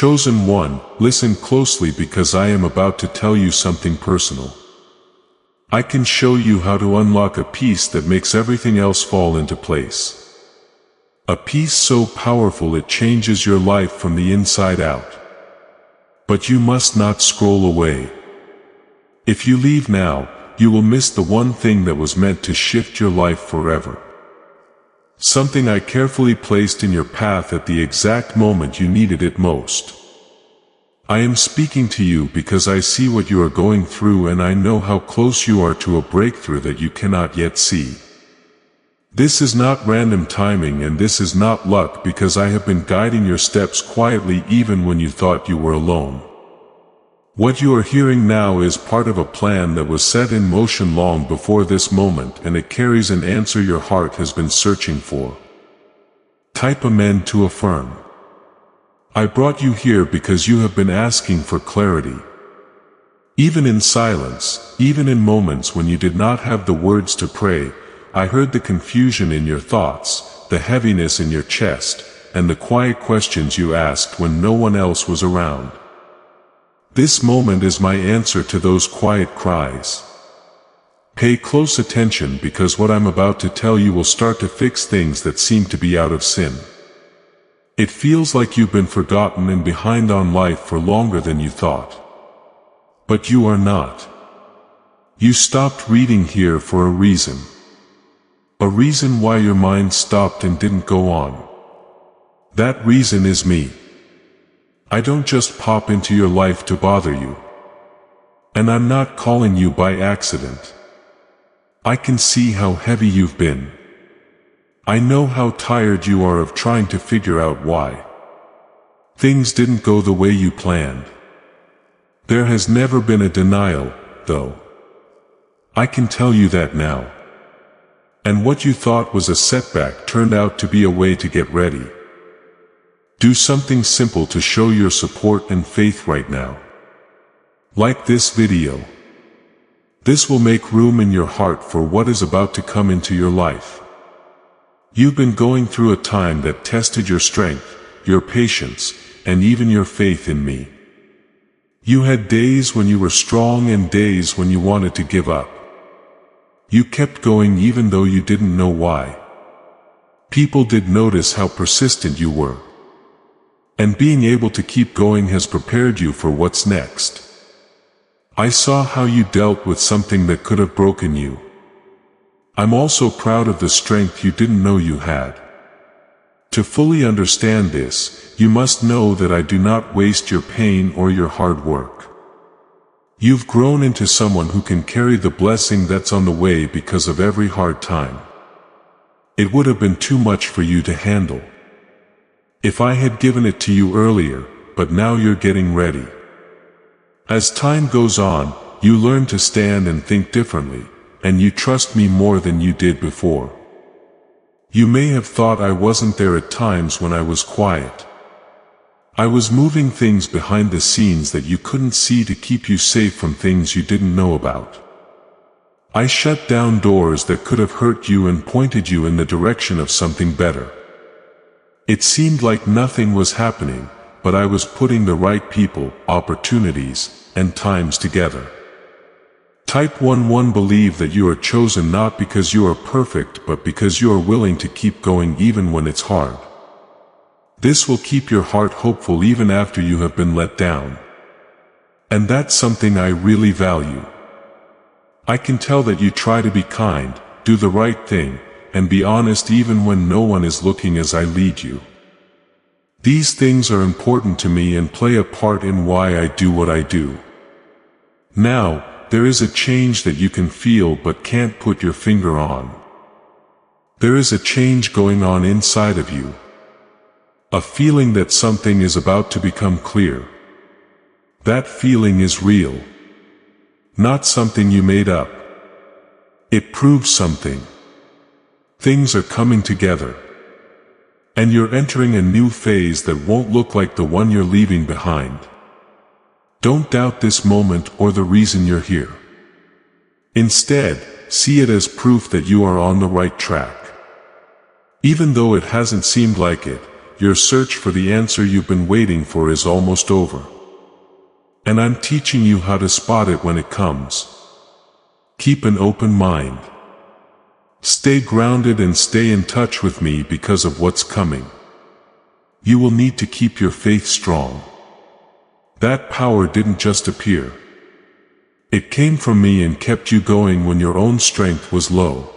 Chosen one, listen closely because I am about to tell you something personal. I can show you how to unlock a peace that makes everything else fall into place. A peace so powerful it changes your life from the inside out. But you must not scroll away. If you leave now, you will miss the one thing that was meant to shift your life forever. Something I carefully placed in your path at the exact moment you needed it most. I am speaking to you because I see what you are going through and I know how close you are to a breakthrough that you cannot yet see. This is not random timing and this is not luck because I have been guiding your steps quietly even when you thought you were alone. What you are hearing now is part of a plan that was set in motion long before this moment and it carries an answer your heart has been searching for. Type Amen to affirm. I brought you here because you have been asking for clarity. Even in silence, even in moments when you did not have the words to pray, I heard the confusion in your thoughts, the heaviness in your chest, and the quiet questions you asked when no one else was around. This moment is my answer to those quiet cries. Pay close attention because what I'm about to tell you will start to fix things that seem to be out of sin. It feels like you've been forgotten and behind on life for longer than you thought. But you are not. You stopped reading here for a reason. A reason why your mind stopped and didn't go on. That reason is me. I don't just pop into your life to bother you. And I'm not calling you by accident. I can see how heavy you've been. I know how tired you are of trying to figure out why. Things didn't go the way you planned. There has never been a denial, though. I can tell you that now. And what you thought was a setback turned out to be a way to get ready. Do something simple to show your support and faith right now. Like this video. This will make room in your heart for what is about to come into your life. You've been going through a time that tested your strength, your patience, and even your faith in me. You had days when you were strong and days when you wanted to give up. You kept going even though you didn't know why. People did notice how persistent you were. And being able to keep going has prepared you for what's next. I saw how you dealt with something that could have broken you. I'm also proud of the strength you didn't know you had. To fully understand this, you must know that I do not waste your pain or your hard work. You've grown into someone who can carry the blessing that's on the way because of every hard time. It would have been too much for you to handle. If I had given it to you earlier, but now you're getting ready. As time goes on, you learn to stand and think differently, and you trust me more than you did before. You may have thought I wasn't there at times when I was quiet. I was moving things behind the scenes that you couldn't see to keep you safe from things you didn't know about. I shut down doors that could have hurt you and pointed you in the direction of something better. It seemed like nothing was happening, but I was putting the right people, opportunities, and times together. Type 11 believe that you are chosen not because you are perfect but because you are willing to keep going even when it's hard. This will keep your heart hopeful even after you have been let down. And that's something I really value. I can tell that you try to be kind, do the right thing, and be honest even when no one is looking as I lead you. These things are important to me and play a part in why I do what I do. Now, there is a change that you can feel but can't put your finger on. There is a change going on inside of you. A feeling that something is about to become clear. That feeling is real. Not something you made up. It proves something. Things are coming together. And you're entering a new phase that won't look like the one you're leaving behind. Don't doubt this moment or the reason you're here. Instead, see it as proof that you are on the right track. Even though it hasn't seemed like it, your search for the answer you've been waiting for is almost over. And I'm teaching you how to spot it when it comes. Keep an open mind. Stay grounded and stay in touch with me because of what's coming. You will need to keep your faith strong. That power didn't just appear. It came from me and kept you going when your own strength was low.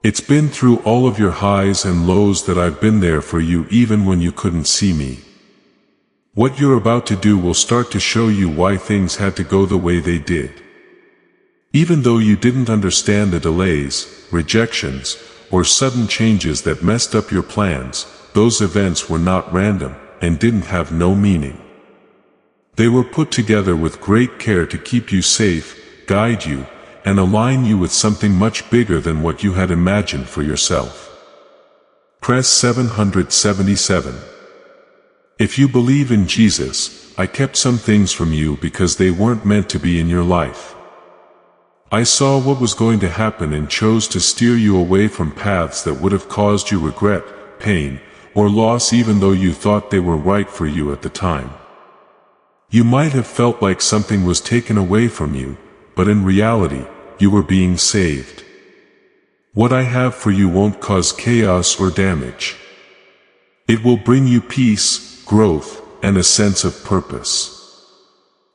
It's been through all of your highs and lows that I've been there for you even when you couldn't see me. What you're about to do will start to show you why things had to go the way they did. Even though you didn't understand the delays, rejections, or sudden changes that messed up your plans, those events were not random and didn't have no meaning. They were put together with great care to keep you safe, guide you, and align you with something much bigger than what you had imagined for yourself. Press 777. If you believe in Jesus, I kept some things from you because they weren't meant to be in your life. I saw what was going to happen and chose to steer you away from paths that would have caused you regret, pain, or loss even though you thought they were right for you at the time. You might have felt like something was taken away from you, but in reality, you were being saved. What I have for you won't cause chaos or damage. It will bring you peace, growth, and a sense of purpose.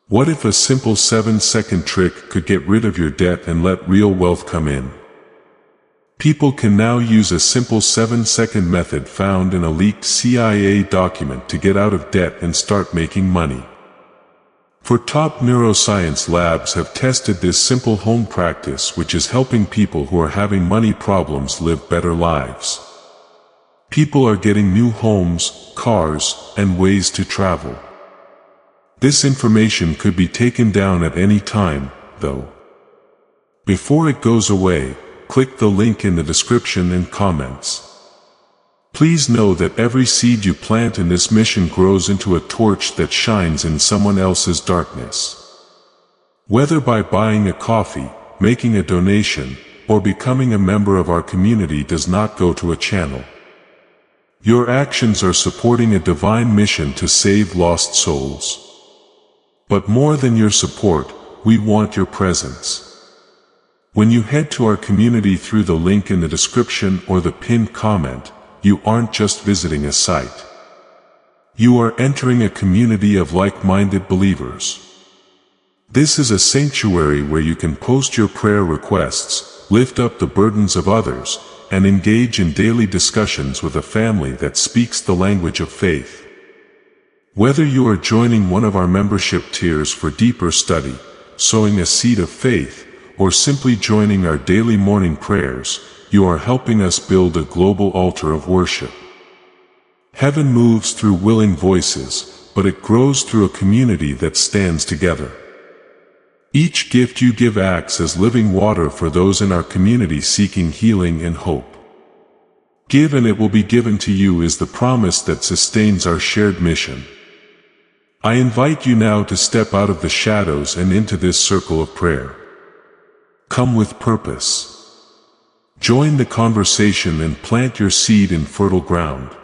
What if a simple 7-second trick could get rid of your debt and let real wealth come in? People can now use a simple 7-second method found in a leaked CIA document to get out of debt and start making money. For top neuroscience labs have tested this simple home practice which is helping people who are having money problems live better lives. People are getting new homes, cars, and ways to travel. This information could be taken down at any time, though. Before it goes away, click the link in the description and comments. Please know that every seed you plant in this mission grows into a torch that shines in someone else's darkness. Whether by buying a coffee, making a donation, or becoming a member of our community does not go to a channel. Your actions are supporting a divine mission to save lost souls. But more than your support, we want your presence. When you head to our community through the link in the description or the pinned comment, you aren't just visiting a site. You are entering a community of like-minded believers. This is a sanctuary where you can post your prayer requests, lift up the burdens of others, and engage in daily discussions with a family that speaks the language of faith. Whether you are joining one of our membership tiers for deeper study, sowing a seed of faith, or simply joining our daily morning prayers, you are helping us build a global altar of worship. Heaven moves through willing voices, but it grows through a community that stands together. Each gift you give acts as living water for those in our community seeking healing and hope. Give and it will be given to you is the promise that sustains our shared mission. I invite you now to step out of the shadows and into this circle of prayer. Come with purpose. Join the conversation and plant your seed in fertile ground.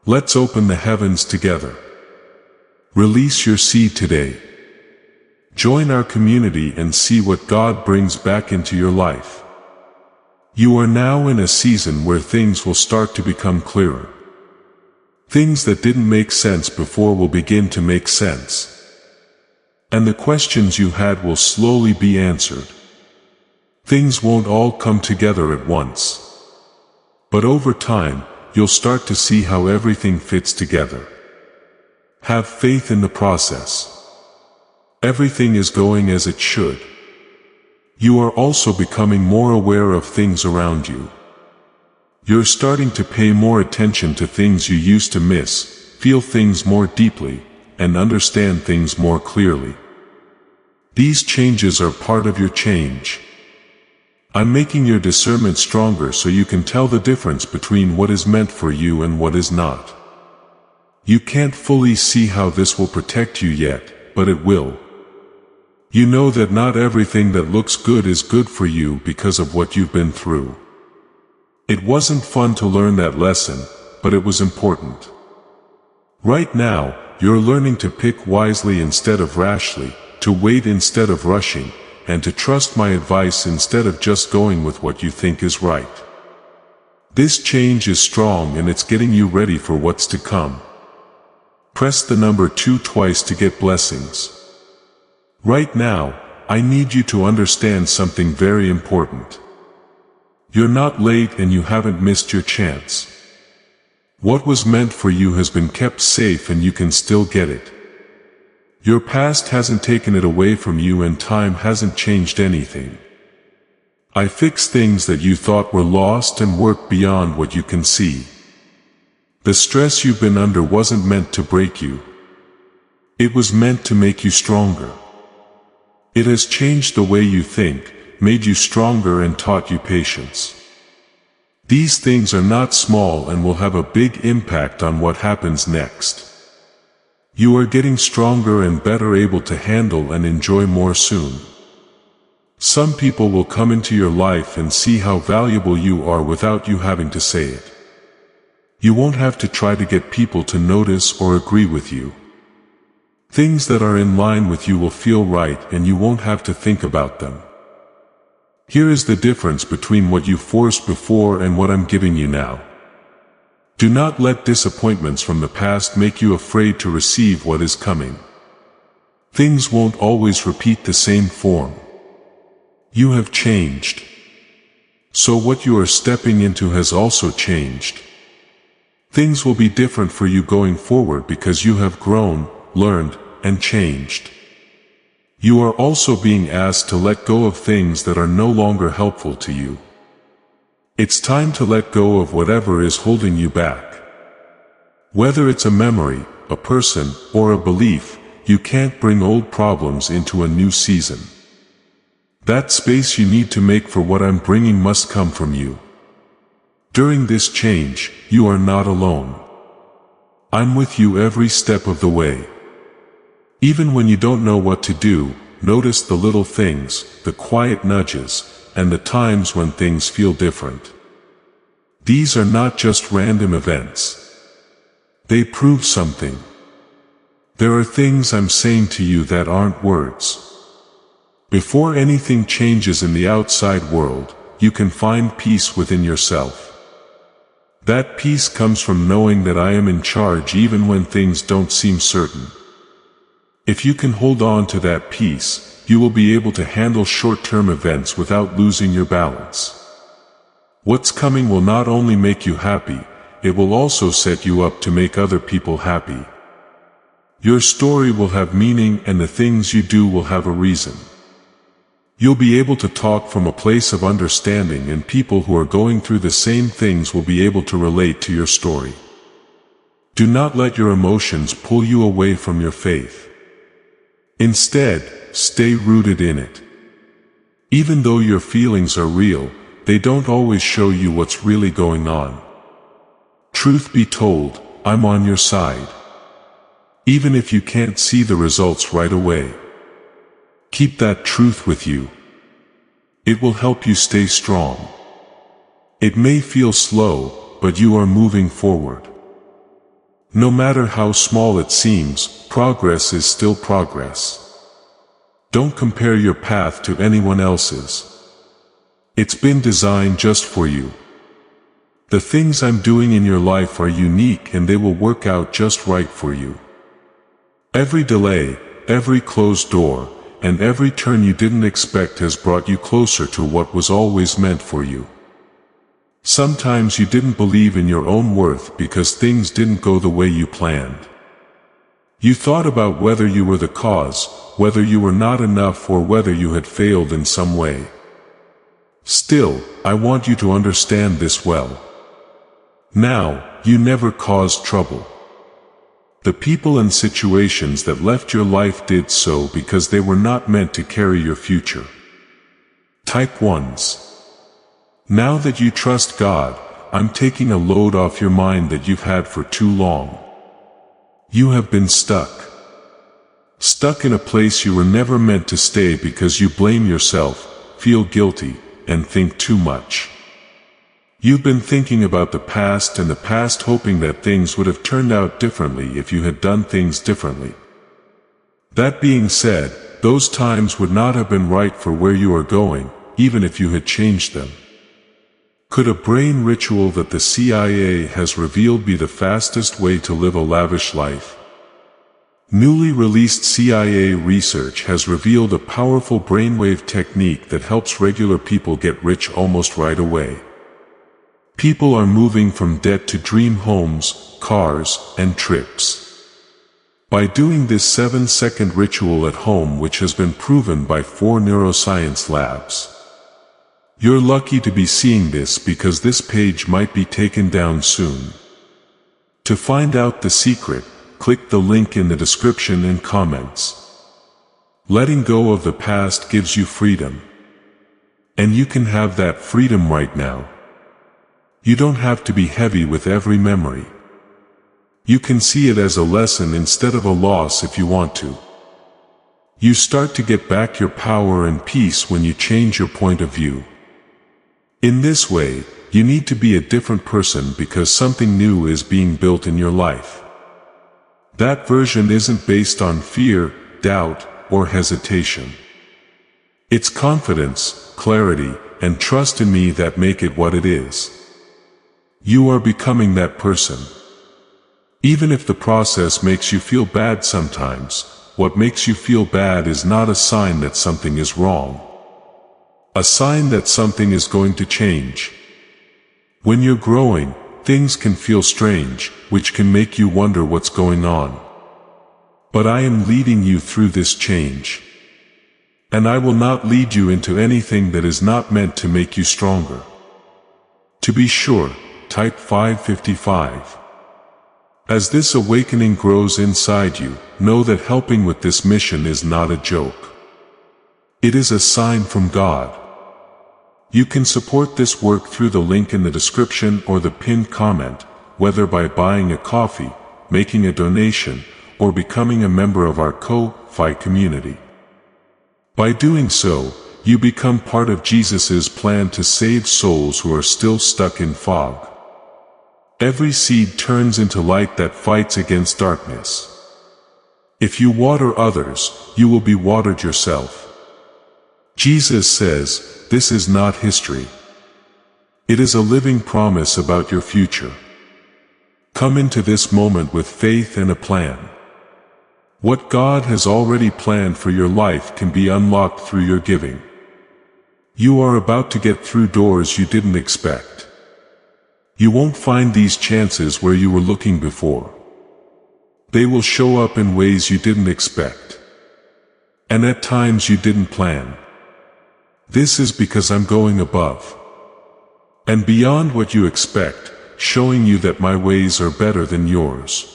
Let's open the heavens together. Release your seed today. Join our community and see what God brings back into your life. You are now in a season where things will start to become clearer. Things that didn't make sense before will begin to make sense. And the questions you had will slowly be answered. Things won't all come together at once. But over time, you'll start to see how everything fits together. Have faith in the process. Everything is going as it should. You are also becoming more aware of things around you. You're starting to pay more attention to things you used to miss, feel things more deeply, and understand things more clearly. These changes are part of your change. I'm making your discernment stronger so you can tell the difference between what is meant for you and what is not. You can't fully see how this will protect you yet, but it will. You know that not everything that looks good is good for you because of what you've been through. It wasn't fun to learn that lesson, but it was important. Right now, you're learning to pick wisely instead of rashly, to wait instead of rushing, and to trust my advice instead of just going with what you think is right. This change is strong and it's getting you ready for what's to come. Press the number 2 twice to get blessings. Right now, I need you to understand something very important. You're not late and you haven't missed your chance. What was meant for you has been kept safe and you can still get it. Your past hasn't taken it away from you and time hasn't changed anything. I fixed things that you thought were lost and worked beyond what you can see. The stress you've been under wasn't meant to break you. It was meant to make you stronger. It has changed the way you think, made you stronger and taught you patience. These things are not small and will have a big impact on what happens next. You are getting stronger and better able to handle and enjoy more soon. Some people will come into your life and see how valuable you are without you having to say it. You won't have to try to get people to notice or agree with you. Things that are in line with you will feel right and you won't have to think about them. Here is the difference between what you forced before and what I'm giving you now. Do not let disappointments from the past make you afraid to receive what is coming. Things won't always repeat the same form. You have changed. So what you are stepping into has also changed. Things will be different for you going forward because you have grown, learned, and changed. You are also being asked to let go of things that are no longer helpful to you. It's time to let go of whatever is holding you back. Whether it's a memory, a person, or a belief, you can't bring old problems into a new season. That space you need to make for what I'm bringing must come from you. During this change, you are not alone. I'm with you every step of the way. Even when you don't know what to do, notice the little things, the quiet nudges, and the times when things feel different. These are not just random events. They prove something. There are things I'm saying to you that aren't words. Before anything changes in the outside world, you can find peace within yourself. That peace comes from knowing that I am in charge even when things don't seem certain. If you can hold on to that peace, you will be able to handle short-term events without losing your balance. What's coming will not only make you happy, it will also set you up to make other people happy. Your story will have meaning and the things you do will have a reason. You'll be able to talk from a place of understanding and people who are going through the same things will be able to relate to your story. Do not let your emotions pull you away from your faith. Instead, stay rooted in it. Even though your feelings are real, they don't always show you what's really going on. Truth be told, I'm on your side. Even if you can't see the results right away. Keep that truth with you. It will help you stay strong. It may feel slow, but you are moving forward. No matter how small it seems, progress is still progress. Don't compare your path to anyone else's. It's been designed just for you. The things I'm doing in your life are unique and they will work out just right for you. Every delay, every closed door, and every turn you didn't expect has brought you closer to what was always meant for you. Sometimes you didn't believe in your own worth because things didn't go the way you planned. You thought about whether you were the cause, whether you were not enough or whether you had failed in some way. Still, I want you to understand this well. Now, you never caused trouble. The people and situations that left your life did so because they were not meant to carry your future. Type 1s. Now that you trust God, I'm taking a load off your mind that you've had for too long. You have been stuck. Stuck in a place you were never meant to stay because you blame yourself, feel guilty, and think too much. You've been thinking about the past and the past, hoping that things would have turned out differently if you had done things differently. That being said, those times would not have been right for where you are going, even if you had changed them. Could a brain ritual that the CIA has revealed be the fastest way to live a lavish life? Newly released CIA research has revealed a powerful brainwave technique that helps regular people get rich almost right away. People are moving from debt to dream homes, cars, and trips. By doing this 7-second ritual at home, which has been proven by 4 neuroscience labs. You're lucky to be seeing this because this page might be taken down soon. To find out the secret, click the link in the description and comments. Letting go of the past gives you freedom. And you can have that freedom right now. You don't have to be heavy with every memory. You can see it as a lesson instead of a loss if you want to. You start to get back your power and peace when you change your point of view. In this way, you need to be a different person because something new is being built in your life. That version isn't based on fear, doubt, or hesitation. It's confidence, clarity, and trust in me that make it what it is. You are becoming that person. Even if the process makes you feel bad sometimes, what makes you feel bad is not a sign that something is wrong. A sign that something is going to change. When you're growing, things can feel strange, which can make you wonder what's going on. But I am leading you through this change. And I will not lead you into anything that is not meant to make you stronger. To be sure, type 555. As this awakening grows inside you, know that helping with this mission is not a joke. It is a sign from God. You can support this work through the link in the description or the pinned comment, whether by buying a coffee, making a donation, or becoming a member of our Ko-Fi community. By doing so, you become part of Jesus's plan to save souls who are still stuck in fog. Every seed turns into light that fights against darkness. If you water others, you will be watered yourself. Jesus says, this is not history. It is a living promise about your future. Come into this moment with faith and a plan. What God has already planned for your life can be unlocked through your giving. You are about to get through doors you didn't expect. You won't find these chances where you were looking before. They will show up in ways you didn't expect. And at times you didn't plan. This is because I'm going above and beyond what you expect, showing you that my ways are better than yours.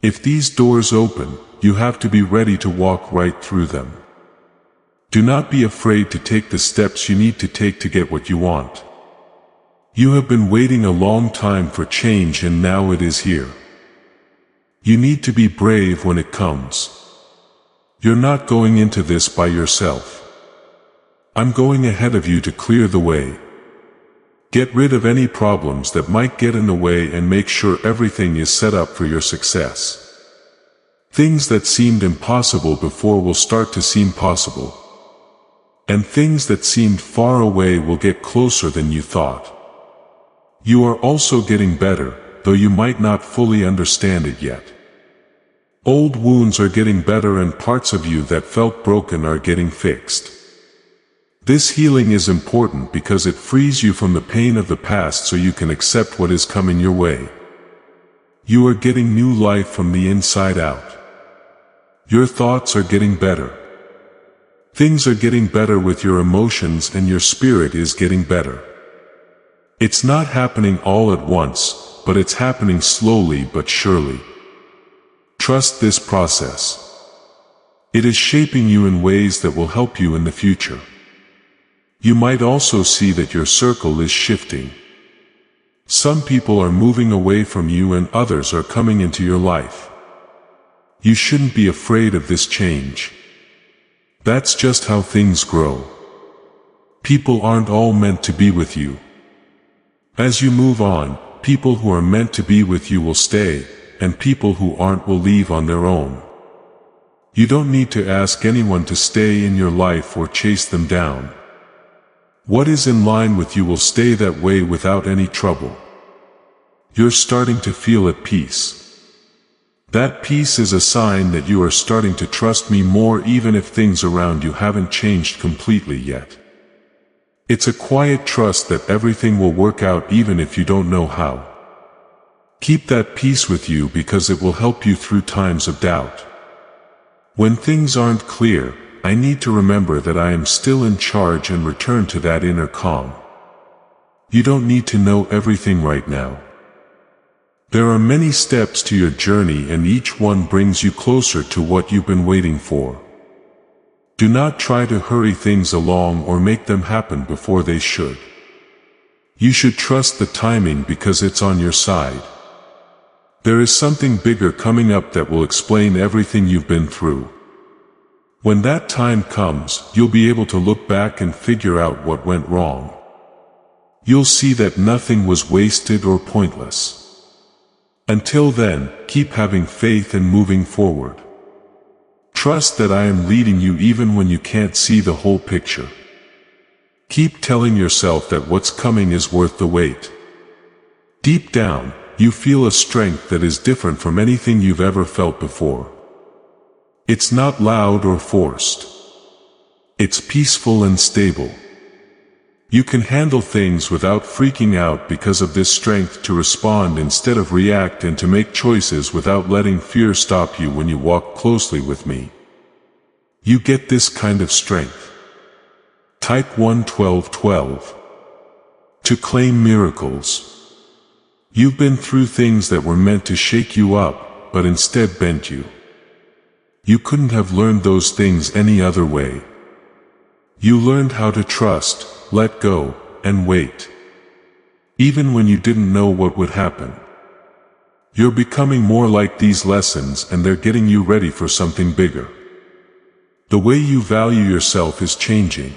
If these doors open, you have to be ready to walk right through them. Do not be afraid to take the steps you need to take to get what you want. You have been waiting a long time for change and now it is here. You need to be brave when it comes. You're not going into this by yourself. I'm going ahead of you to clear the way. Get rid of any problems that might get in the way and make sure everything is set up for your success. Things that seemed impossible before will start to seem possible. And things that seemed far away will get closer than you thought. You are also getting better, though you might not fully understand it yet. Old wounds are getting better and parts of you that felt broken are getting fixed. This healing is important because it frees you from the pain of the past so you can accept what is coming your way. You are getting new life from the inside out. Your thoughts are getting better. Things are getting better with your emotions and your spirit is getting better. It's not happening all at once, but it's happening slowly but surely. Trust this process. It is shaping you in ways that will help you in the future. You might also see that your circle is shifting. Some people are moving away from you and others are coming into your life. You shouldn't be afraid of this change. That's just how things grow. People aren't all meant to be with you. As you move on, people who are meant to be with you will stay, and people who aren't will leave on their own. You don't need to ask anyone to stay in your life or chase them down. What is in line with you will stay that way without any trouble. You're starting to feel at peace. That peace is a sign that you are starting to trust me more even if things around you haven't changed completely yet. It's a quiet trust that everything will work out even if you don't know how. Keep that peace with you because it will help you through times of doubt. When things aren't clear, I need to remember that I am still in charge and return to that inner calm. You don't need to know everything right now. There are many steps to your journey and each one brings you closer to what you've been waiting for. Do not try to hurry things along or make them happen before they should. You should trust the timing because it's on your side. There is something bigger coming up that will explain everything you've been through. When that time comes, you'll be able to look back and figure out what went wrong. You'll see that nothing was wasted or pointless. Until then, keep having faith and moving forward. Trust that I am leading you even when you can't see the whole picture. Keep telling yourself that what's coming is worth the wait. Deep down, you feel a strength that is different from anything you've ever felt before. It's not loud or forced. It's peaceful and stable. You can handle things without freaking out because of this strength to respond instead of react and to make choices without letting fear stop you when you walk closely with me. You get this kind of strength. Type 1-12-12. To claim miracles. You've been through things that were meant to shake you up, but instead bent you. You couldn't have learned those things any other way. You learned how to trust, let go, and wait. Even when you didn't know what would happen. You're becoming more like these lessons and they're getting you ready for something bigger. The way you value yourself is changing.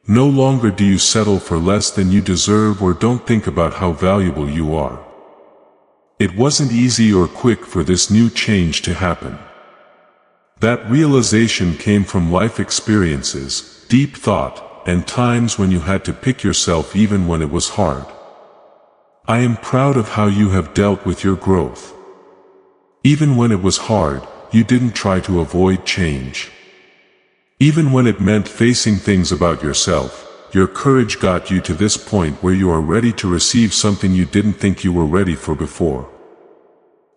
No longer do you settle for less than you deserve or don't think about how valuable you are. It wasn't easy or quick for this new change to happen. That realization came from life experiences, deep thought, and times when you had to pick yourself even when it was hard. I am proud of how you have dealt with your growth. Even when it was hard, you didn't try to avoid change. Even when it meant facing things about yourself, your courage got you to this point where you are ready to receive something you didn't think you were ready for before.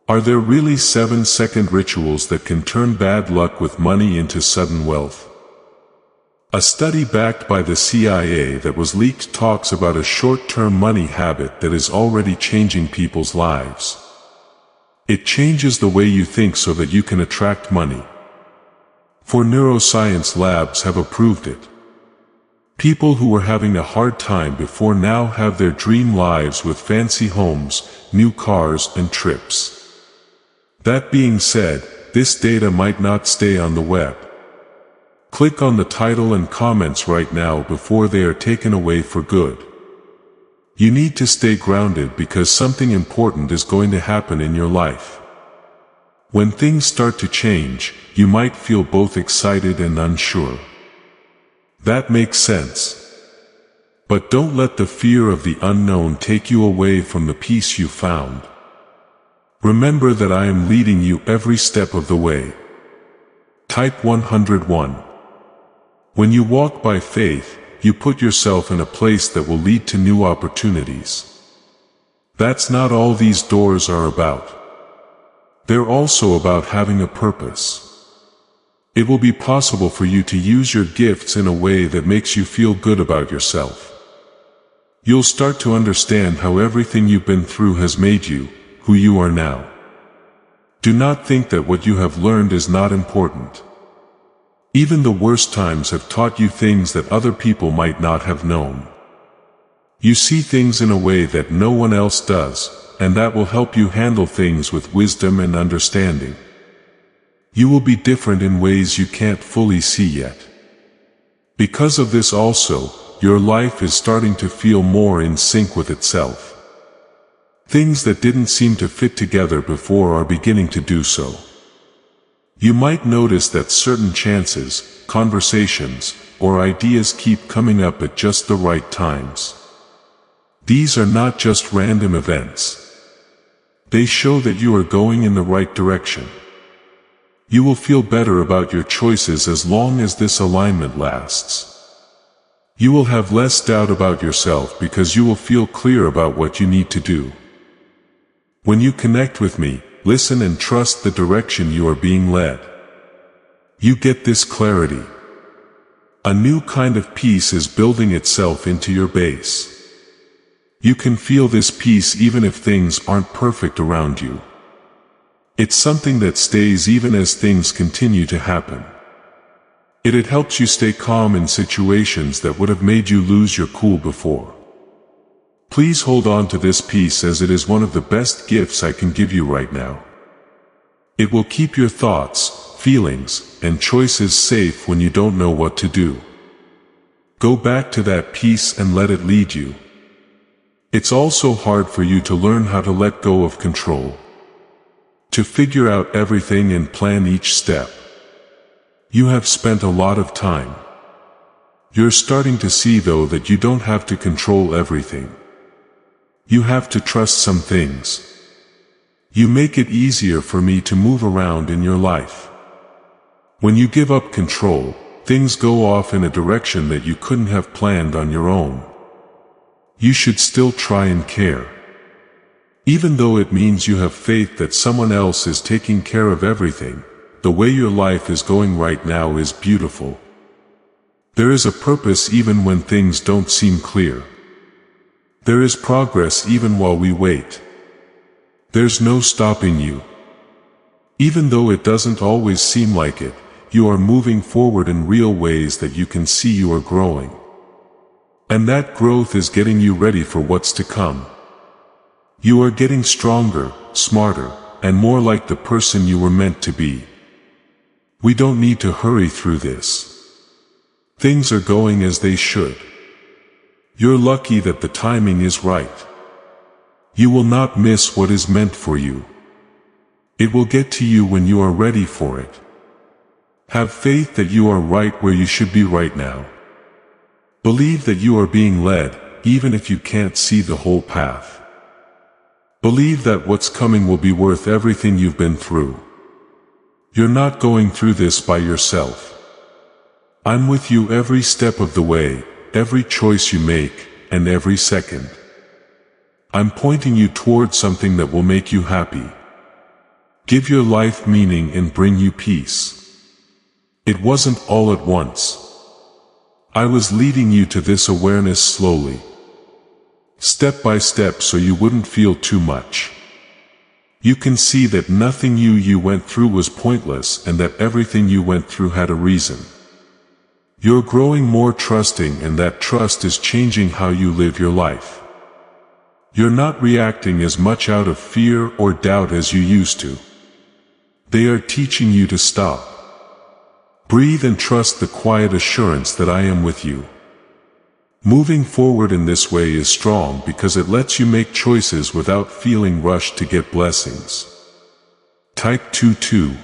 Are there really 7-second rituals that can turn bad luck with money into sudden wealth? A study backed by the CIA that was leaked talks about a short-term money habit that is already changing people's lives. It changes the way you think so that you can attract money. For neuroscience labs have approved it. People who were having a hard time before now have their dream lives with fancy homes, new cars, and trips. That being said, this data might not stay on the web. Click on the title and comments right now before they are taken away for good. You need to stay grounded because something important is going to happen in your life. When things start to change, you might feel both excited and unsure. That makes sense. But don't let the fear of the unknown take you away from the peace you found. Remember that I am leading you every step of the way. Type 101. When you walk by faith, you put yourself in a place that will lead to new opportunities. That's not all these doors are about. They're also about having a purpose. It will be possible for you to use your gifts in a way that makes you feel good about yourself. You'll start to understand how everything you've been through has made you who you are now. Do not think that what you have learned is not important. Even the worst times have taught you things that other people might not have known. You see things in a way that no one else does, and that will help you handle things with wisdom and understanding. You will be different in ways you can't fully see yet. Because of this also, your life is starting to feel more in sync with itself. Things that didn't seem to fit together before are beginning to do so. You might notice that certain chances, conversations, or ideas keep coming up at just the right times. These are not just random events. They show that you are going in the right direction. You will feel better about your choices as long as this alignment lasts. You will have less doubt about yourself because you will feel clear about what you need to do. When you connect with me, listen and trust the direction you are being led. You get this clarity. A new kind of peace is building itself into your base. You can feel this peace even if things aren't perfect around you. It's something that stays even as things continue to happen. It helps you stay calm in situations that would have made you lose your cool before. Please hold on to this peace as it is one of the best gifts I can give you right now. It will keep your thoughts, feelings, and choices safe when you don't know what to do. Go back to that peace and let it lead you. It's also hard for you to learn how to let go of control. To figure out everything and plan each step. You have spent a lot of time. You're starting to see though that you don't have to control everything. You have to trust some things. You make it easier for me to move around in your life. When you give up control, things go off in a direction that you couldn't have planned on your own. You should still try and care. Even though it means you have faith that someone else is taking care of everything, the way your life is going right now is beautiful. There is a purpose even when things don't seem clear. There is progress even while we wait. There's no stopping you. Even though it doesn't always seem like it, you are moving forward in real ways that you can see you are growing. And that growth is getting you ready for what's to come. You are getting stronger, smarter, and more like the person you were meant to be. We don't need to hurry through this. Things are going as they should. You're lucky that the timing is right. You will not miss what is meant for you. It will get to you when you are ready for it. Have faith that you are right where you should be right now. Believe that you are being led, even if you can't see the whole path. Believe that what's coming will be worth everything you've been through. You're not going through this by yourself. I'm with you every step of the way, every choice you make, and every second. I'm pointing you toward something that will make you happy. Give your life meaning and bring you peace. It wasn't all at once. I was leading you to this awareness slowly. Step by step so you wouldn't feel too much. You can see that nothing you went through was pointless and that everything you went through had a reason. You're growing more trusting and that trust is changing how you live your life. You're not reacting as much out of fear or doubt as you used to. They are teaching you to stop. Breathe and trust the quiet assurance that I am with you. Moving forward in this way is strong because it lets you make choices without feeling rushed to get blessings. Type 2-2.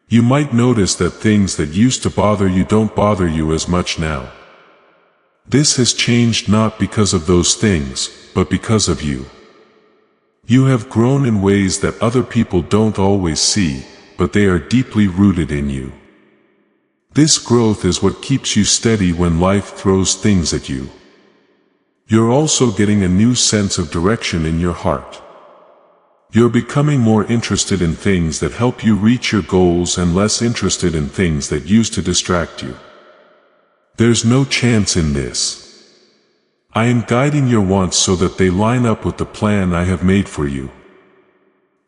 You might notice that things that used to bother you don't bother you as much now. This has changed not because of those things, but because of you. You have grown in ways that other people don't always see, but they are deeply rooted in you. This growth is what keeps you steady when life throws things at you. You're also getting a new sense of direction in your heart. You're becoming more interested in things that help you reach your goals and less interested in things that used to distract you. There's no chance in this. I am guiding your wants so that they line up with the plan I have made for you.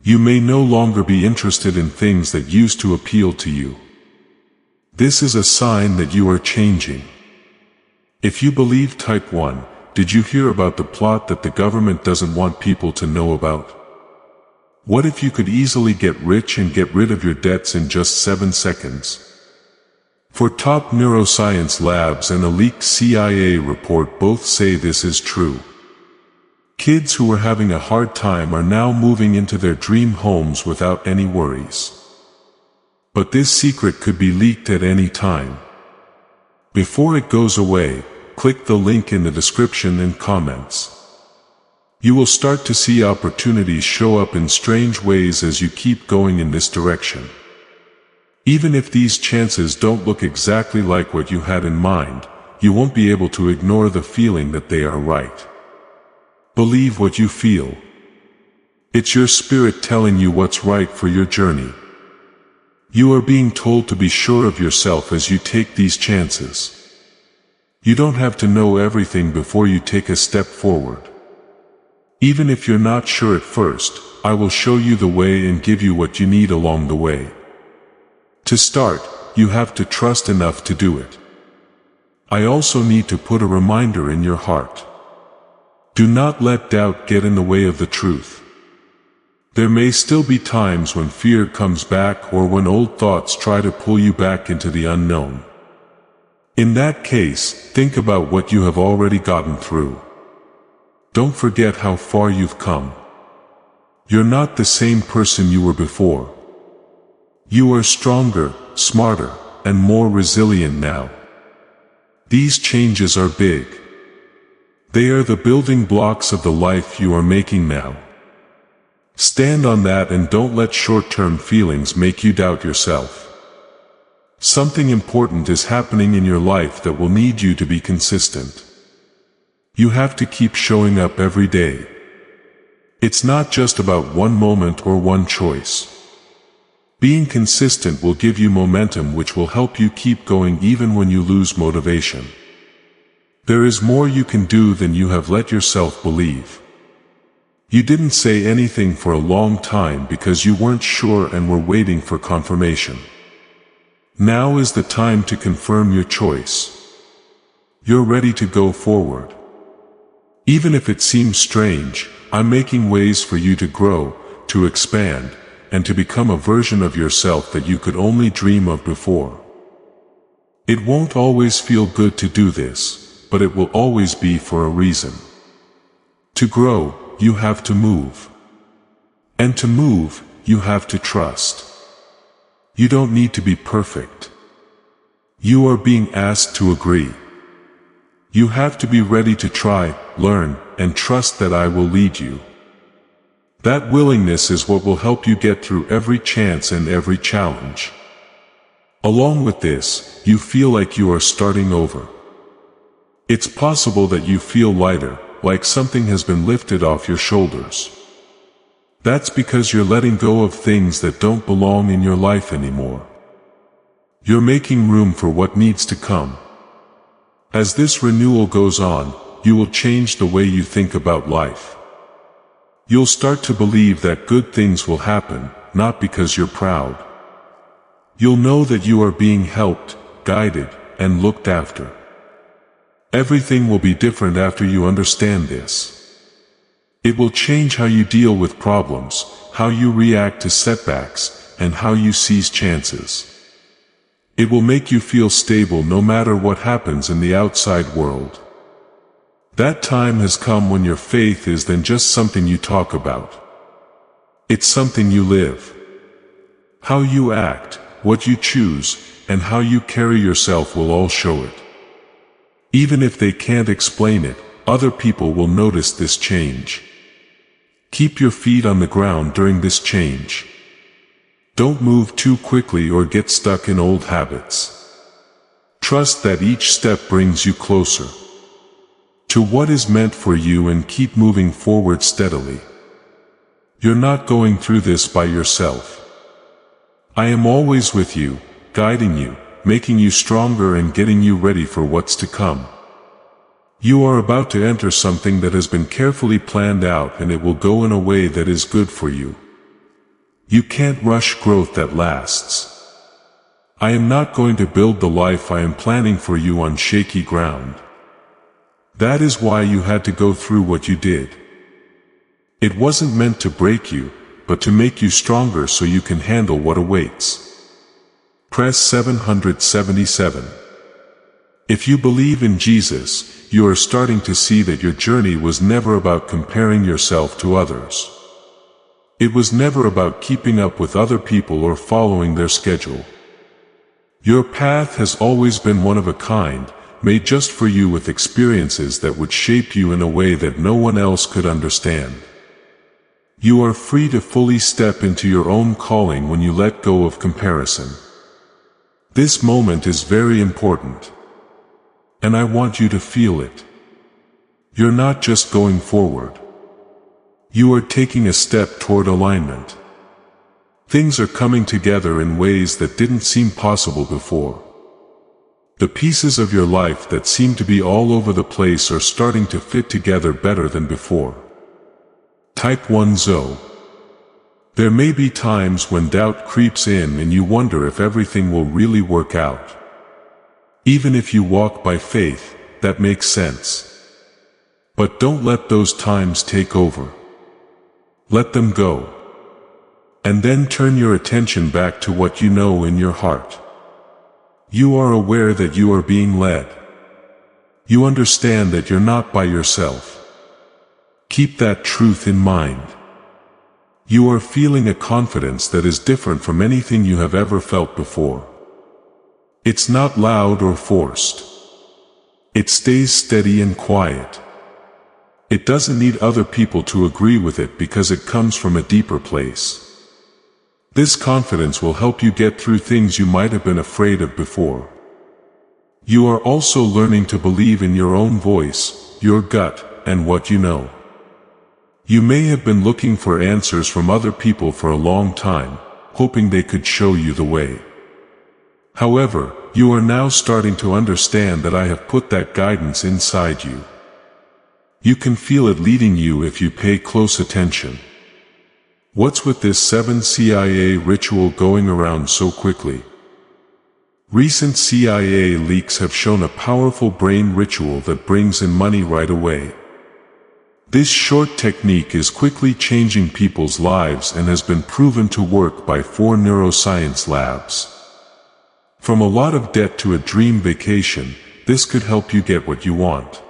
You may no longer be interested in things that used to appeal to you. This is a sign that you are changing. If you believe type 1, did you hear about the plot that the government doesn't want people to know about? What if you could easily get rich and get rid of your debts in just 7 seconds? For top neuroscience labs and a leaked CIA report both say this is true. Kids who were having a hard time are now moving into their dream homes without any worries. But this secret could be leaked at any time. Before it goes away, click the link in the description and comments. You will start to see opportunities show up in strange ways as you keep going in this direction. Even if these chances don't look exactly like what you had in mind, you won't be able to ignore the feeling that they are right. Believe what you feel. It's your spirit telling you what's right for your journey. You are being told to be sure of yourself as you take these chances. You don't have to know everything before you take a step forward. Even if you're not sure at first, I will show you the way and give you what you need along the way. To start, you have to trust enough to do it. I also need to put a reminder in your heart. Do not let doubt get in the way of the truth. There may still be times when fear comes back or when old thoughts try to pull you back into the unknown. In that case, think about what you have already gotten through. Don't forget how far you've come. You're not the same person you were before. You are stronger, smarter, and more resilient now. These changes are big. They are the building blocks of the life you are making now. Stand on that and don't let short-term feelings make you doubt yourself. Something important is happening in your life that will need you to be consistent. You have to keep showing up every day. It's not just about one moment or one choice. Being consistent will give you momentum which will help you keep going even when you lose motivation. There is more you can do than you have let yourself believe. You didn't say anything for a long time because you weren't sure and were waiting for confirmation. Now is the time to confirm your choice. You're ready to go forward. Even if it seems strange, I'm making ways for you to grow, to expand, and to become a version of yourself that you could only dream of before. It won't always feel good to do this, but it will always be for a reason. To grow, you have to move. And to move, you have to trust. You don't need to be perfect. You are being asked to agree. You have to be ready to try, learn, and trust that I will lead you. That willingness is what will help you get through every chance and every challenge. Along with this, you feel like you are starting over. It's possible that you feel lighter, like something has been lifted off your shoulders. That's because you're letting go of things that don't belong in your life anymore. You're making room for what needs to come. As this renewal goes on, you will change the way you think about life. You'll start to believe that good things will happen, not because you're proud. You'll know that you are being helped, guided, and looked after. Everything will be different after you understand this. It will change how you deal with problems, how you react to setbacks, and how you seize chances. It will make you feel stable no matter what happens in the outside world. That time has come when your faith is then just something you talk about. It's something you live. How you act, what you choose, and how you carry yourself will all show it. Even if they can't explain it, other people will notice this change. Keep your feet on the ground during this change. Don't move too quickly or get stuck in old habits. Trust that each step brings you closer to what is meant for you and keep moving forward steadily. You're not going through this by yourself. I am always with you, guiding you, making you stronger and getting you ready for what's to come. You are about to enter something that has been carefully planned out and it will go in a way that is good for you. You can't rush growth that lasts. I am not going to build the life I am planning for you on shaky ground. That is why you had to go through what you did. It wasn't meant to break you, but to make you stronger so you can handle what awaits. Press 777. If you believe in Jesus, you are starting to see that your journey was never about comparing yourself to others. It was never about keeping up with other people or following their schedule. Your path has always been one of a kind, made just for you with experiences that would shape you in a way that no one else could understand. You are free to fully step into your own calling when you let go of comparison. This moment is very important. And I want you to feel it. You're not just going forward. You are taking a step toward alignment. Things are coming together in ways that didn't seem possible before. The pieces of your life that seemed to be all over the place are starting to fit together better than before. Type 1 Zoe. There may be times when doubt creeps in and you wonder if everything will really work out. Even if you walk by faith, that makes sense. But don't let those times take over. Let them go. And then turn your attention back to what you know in your heart. You are aware that you are being led. You understand that you're not by yourself. Keep that truth in mind. You are feeling a confidence that is different from anything you have ever felt before. It's not loud or forced. It stays steady and quiet. It doesn't need other people to agree with it because it comes from a deeper place. This confidence will help you get through things you might have been afraid of before. You are also learning to believe in your own voice, your gut, and what you know. You may have been looking for answers from other people for a long time, hoping they could show you the way. However, you are now starting to understand that I have put that guidance inside you. You can feel it leading you if you pay close attention. What's with this 7 CIA ritual going around so quickly? Recent CIA leaks have shown a powerful brain ritual that brings in money right away. This short technique is quickly changing people's lives and has been proven to work by 4 neuroscience labs. From a lot of debt to a dream vacation, this could help you get what you want.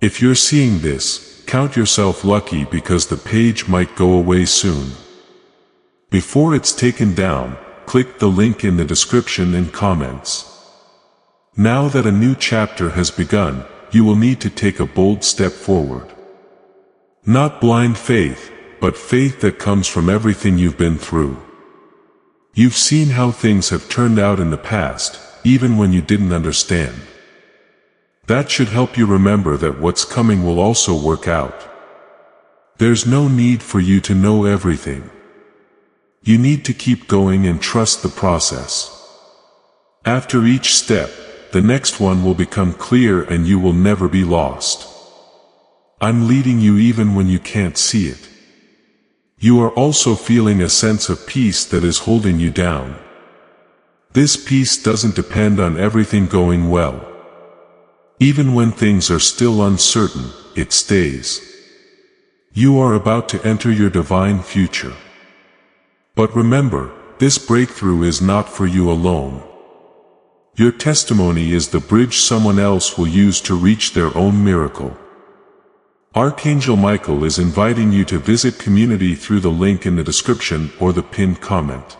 If you're seeing this, count yourself lucky because the page might go away soon. Before it's taken down, click the link in the description and comments. Now that a new chapter has begun, you will need to take a bold step forward. Not blind faith, but faith that comes from everything you've been through. You've seen how things have turned out in the past, even when you didn't understand. That should help you remember that what's coming will also work out. There's no need for you to know everything. You need to keep going and trust the process. After each step, the next one will become clear and you will never be lost. I'm leading you even when you can't see it. You are also feeling a sense of peace that is holding you down. This peace doesn't depend on everything going well. Even when things are still uncertain, it stays. You are about to enter your divine future. But remember, this breakthrough is not for you alone. Your testimony is the bridge someone else will use to reach their own miracle. Archangel Michael is inviting you to visit community through the link in the description or the pinned comment.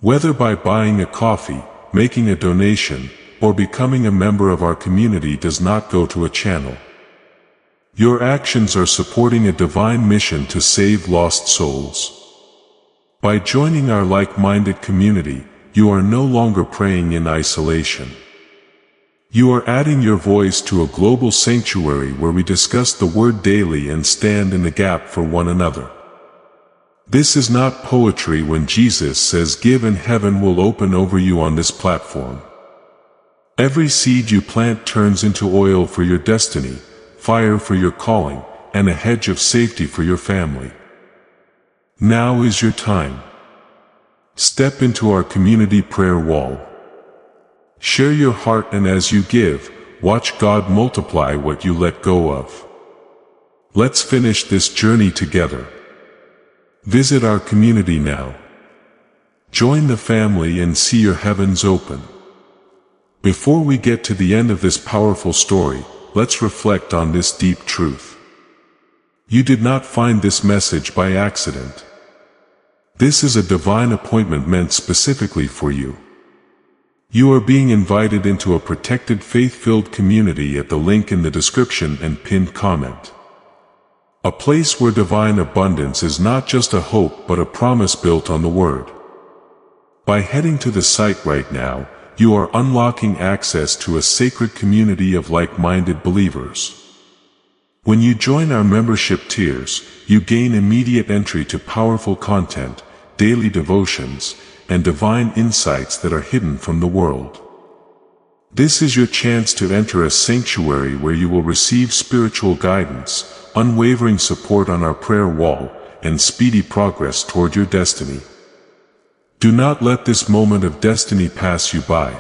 Whether by buying a coffee, making a donation, or becoming a member of our community does not go to a channel. Your actions are supporting a divine mission to save lost souls. By joining our like-minded community, you are no longer praying in isolation. You are adding your voice to a global sanctuary where we discuss the Word daily and stand in the gap for one another. This is not poetry when Jesus says give and heaven will open over you on this platform. Every seed you plant turns into oil for your destiny, fire for your calling, and a hedge of safety for your family. Now is your time. Step into our community prayer wall. Share your heart, and as you give, watch God multiply what you let go of. Let's finish this journey together. Visit our community now. Join the family and see your heavens open. Before we get to the end of this powerful story, let's reflect on this deep truth. You did not find this message by accident. This is a divine appointment meant specifically for you. You are being invited into a protected faith-filled community at the link in the description and pinned comment. A place where divine abundance is not just a hope but a promise built on the Word. By heading to the site right now, you are unlocking access to a sacred community of like-minded believers. When you join our membership tiers, you gain immediate entry to powerful content, daily devotions, and divine insights that are hidden from the world. This is your chance to enter a sanctuary where you will receive spiritual guidance, unwavering support on our prayer wall, and speedy progress toward your destiny. Do not let this moment of destiny pass you by.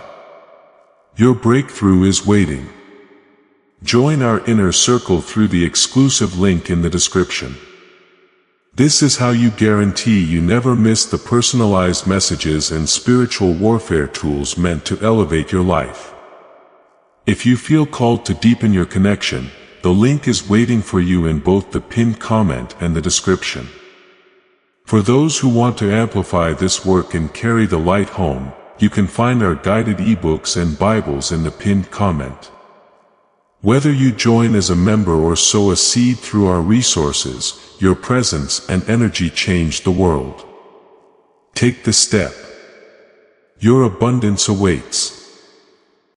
Your breakthrough is waiting. Join our inner circle through the exclusive link in the description. This is how you guarantee you never miss the personalized messages and spiritual warfare tools meant to elevate your life. If you feel called to deepen your connection, the link is waiting for you in both the pinned comment and the description. For those who want to amplify this work and carry the light home, you can find our guided ebooks and Bibles in the pinned comment. Whether you join as a member or sow a seed through our resources, your presence and energy change the world. Take the step. Your abundance awaits.